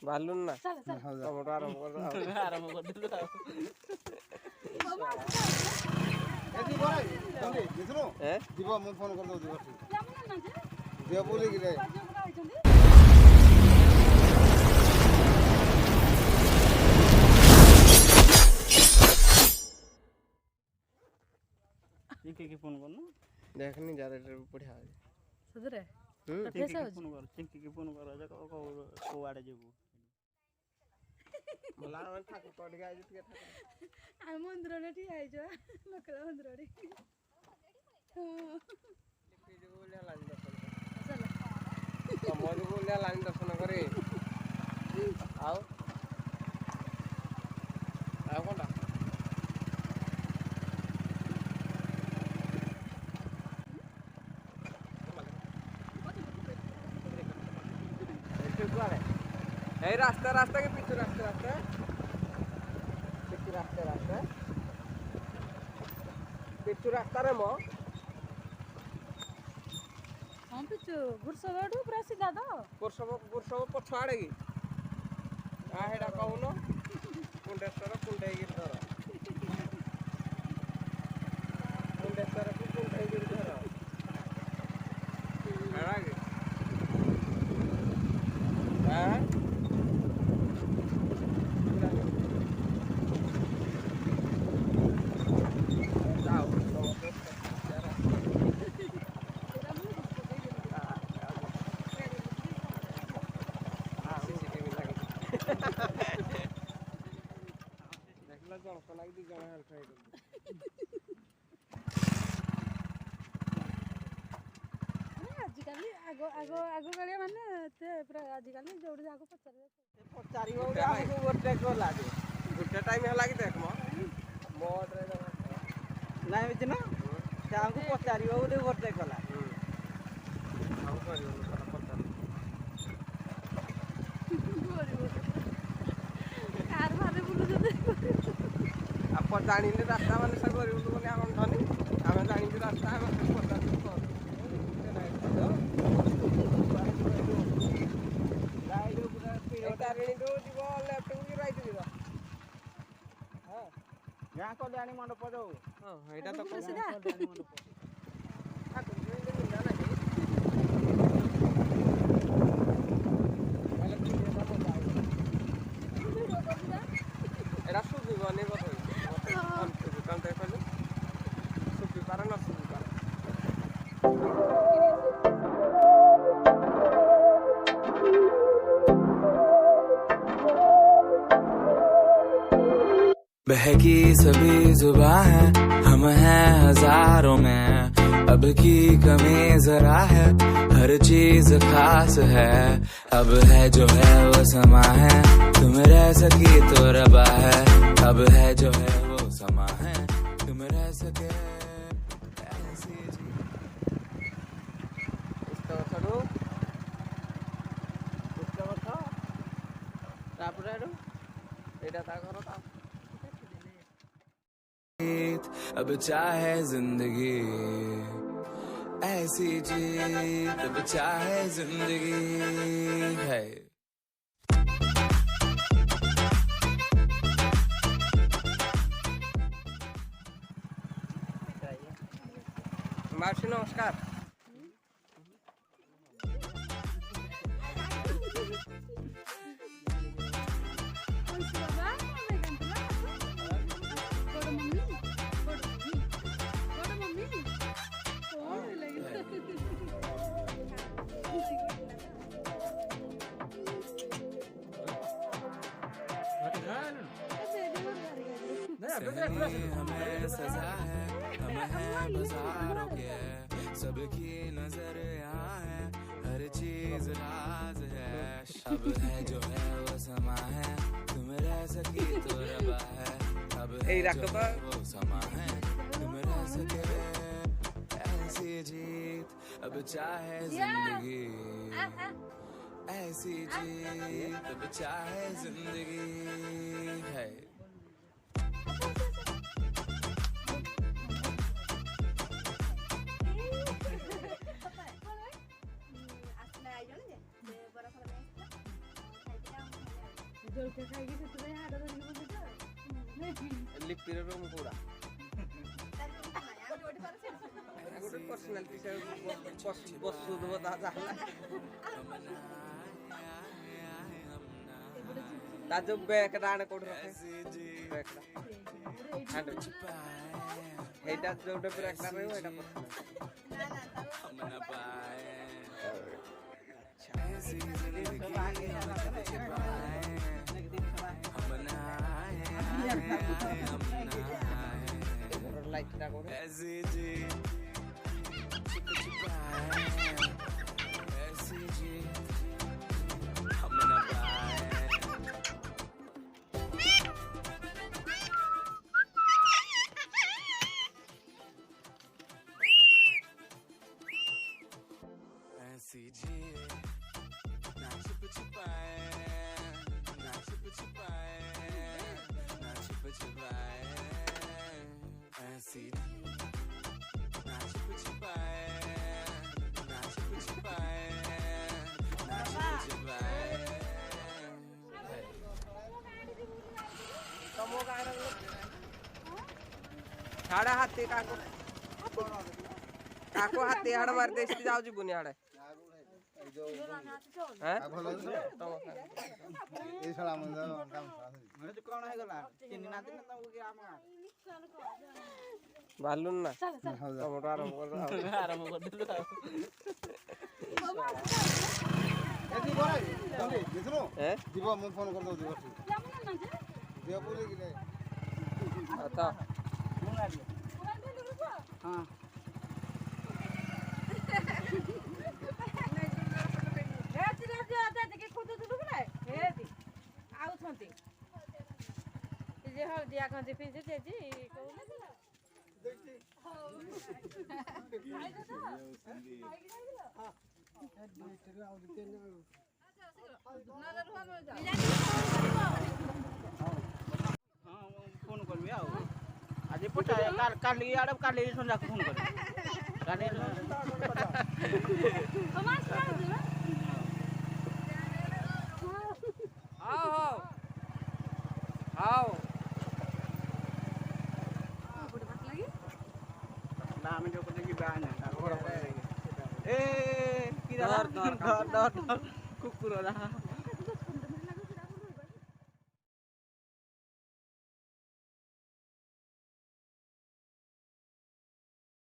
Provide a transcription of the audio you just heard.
Balloon ना tomato आरंभ कर जीव मु फोन कर दो जीव बोली कि चिंकी की फोन करना देखनी जा रे बढ़िया सदरे चिंकी की फोन कर जा को आड़े जेबू मला ठाकुर पड़ गया जितके आ मंदिर रे ठीक आइ जो लोकला मंदिर रे बोले लाइन दर्शन चला मोदी बोले लाइन दर्शन करे आओ आओ कोनटा ए रास्ता रास्ता के पीछे रास्ता पीछे रास्ता रे मो हम पिछु गुरसगडू पूरा सीधा तो गुरसब पछाड़े की आ हेडा कहूनो कुंडेश्वर कुंडे गिरधर कुंडेश्वर कुंडे गिरधर हेडा के हां आगो गाड़िया माने ते पूरा आजिकल जोड़ी जाको पचारी गोटे गला गोटे टाइम है कि देख मो ना बिच ना हमको पचारी बोले गोटे गला कार भारे बुलु आप जानी रास्ता मैंने सब बोले हम धनी आम जानी रास्ता गाँ कल्याणी मंडप जाऊ एटा तो एटा सुबह नहीं बहकी सभी जुबां है हम हैं हजारों में अब की कमी जरा है हर चीज खास है अब है जो है वो समा है तुम रह सकी तो रबा है अब है जो है वो समा है तुम रह सके ऐसी अब चाहे जिंदगी ऐसी जीत अब चाहे जिंदगी है मावशी नमस्कार हमें सजा है हम हैं बाजारों के सबकी नजर यहाँ है हर चीज राज है अब है जो है वो समा है तुम रह सकी तो रबा है अब है जो है वो समा है तुम रह सके ऐसी जीत अब चाहे जिंदगी ऐसी जीत अब चाहे जिंदगी है ଜଳଖିଆ ଖାଇକି ସେଥିପାଇଁ ହାଡ଼ ଧରିକି ବୁଲୁଛ। लिपिर रूम कोड़ा ଗୋଟେ पर्सनालिटी से बस सुध बता जाला ता जो बैक डाण कोड रखे बैक हैंड हेटा जोटे ब्रेक ना रहयो हेटा लाइट ना कोड हाड़ा हाथी काको काको हाथी हाड़ मार देश जाऊ जी बुनी हाड़े हैं ए साला मंदा काम मैं तो कोन है गला चिन्नी ना दिन तो के आम बालून ना टमाटर आराम कर दे एदी बोरा तमे दिसनो हैं जीवो मु फोन कर दो जीवो जीवो बोले कि नहीं आता हां हल्दिया खंती फिर तेजी फोन करबी आ आज पटा काली आड़ काली संजा फोन कर काली आओ ना में जो करने की बयान है ए की डर कुकुर रहा